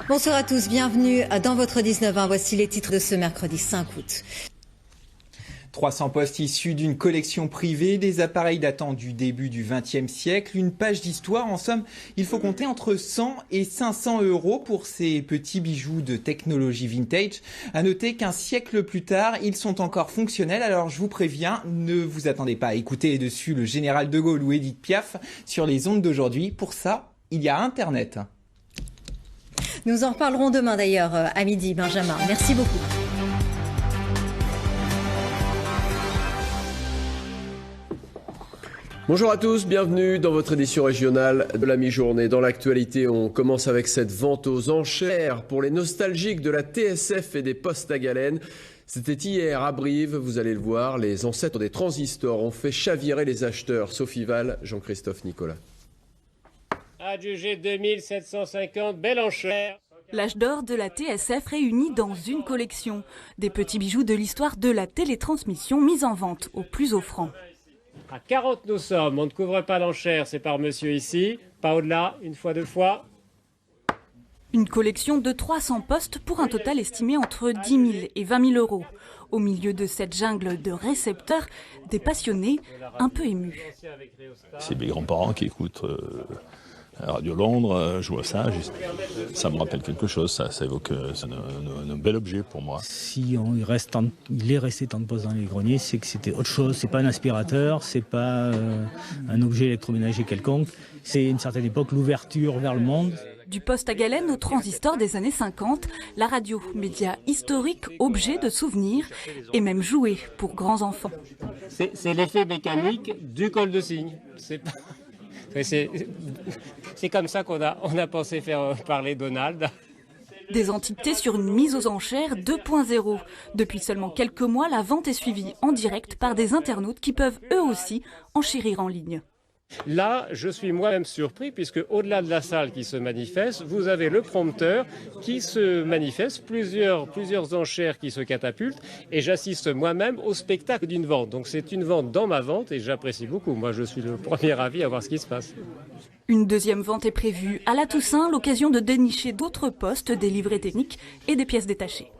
Bonsoir à tous, bienvenue dans votre 19h. Voici les titres de ce mercredi 5 août. 300 postes issus d'une collection privée, des appareils datant du début du XXe siècle, une page d'histoire. En somme, il faut compter entre 100 et 500 euros pour ces petits bijoux de technologie vintage. À noter qu'un siècle plus tard, ils sont encore fonctionnels. Alors je vous préviens, ne vous attendez pas à écouter dessus le général de Gaulle ou Édith Piaf sur les ondes d'aujourd'hui. Pour ça, il y a Internet. Nous en reparlerons demain d'ailleurs à midi, Benjamin. Merci beaucoup. Bonjour à tous, bienvenue dans votre édition régionale de la mi-journée. Dans l'actualité, on commence avec cette vente aux enchères pour les nostalgiques de la TSF et des postes à galène. C'était hier à Brive, vous allez le voir, les ancêtres des transistors ont fait chavirer les acheteurs. Sophie Val, Jean-Christophe Nicolas. Adjugé 2750, belle enchère. L'âge d'or de la TSF réuni dans une collection. Des petits bijoux de l'histoire de la télétransmission mis en vente au plus offrant. À 40 nous sommes, on ne couvre pas l'enchère, c'est par monsieur ici, pas au-delà, une fois, deux fois. Une collection de 300 postes pour un total estimé entre 10 000 et 20 000 euros. Au milieu de cette jungle de récepteurs, des passionnés un peu émus. C'est mes grands-parents qui écoutent Radio Londres, je vois ça, ça me rappelle quelque chose, ça évoque un bel objet pour moi. Si il est resté tant de postes dans les greniers, c'est que c'était autre chose, c'est pas un aspirateur, c'est pas un objet électroménager quelconque, c'est une certaine époque l'ouverture vers le monde. Du poste à galène au transistor des années 50, la radio, média historique, objet de souvenirs et même jouet pour grands enfants. C'est l'effet mécanique du col de cygne. C'est comme ça qu'on a pensé faire parler Donald. Des antiquités sur une mise aux enchères 2.0. Depuis seulement quelques mois, la vente est suivie en direct par des internautes qui peuvent eux aussi enchérir en ligne. Là, je suis moi-même surpris puisque au-delà de la salle qui se manifeste, vous avez le prompteur qui se manifeste, plusieurs enchères qui se catapultent et j'assiste moi-même au spectacle d'une vente. Donc c'est une vente dans ma vente et j'apprécie beaucoup. Moi, je suis le premier avis à voir ce qui se passe. Une deuxième vente est prévue à la Toussaint, l'occasion de dénicher d'autres postes, des livrets techniques et des pièces détachées.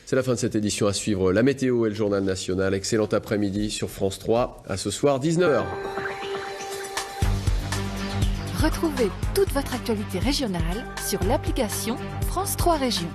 C'est la fin de cette édition. À suivre la météo et le journal national. Excellent après-midi sur France 3. À ce soir, 19h. Retrouvez toute votre actualité régionale sur l'application France 3 Régions.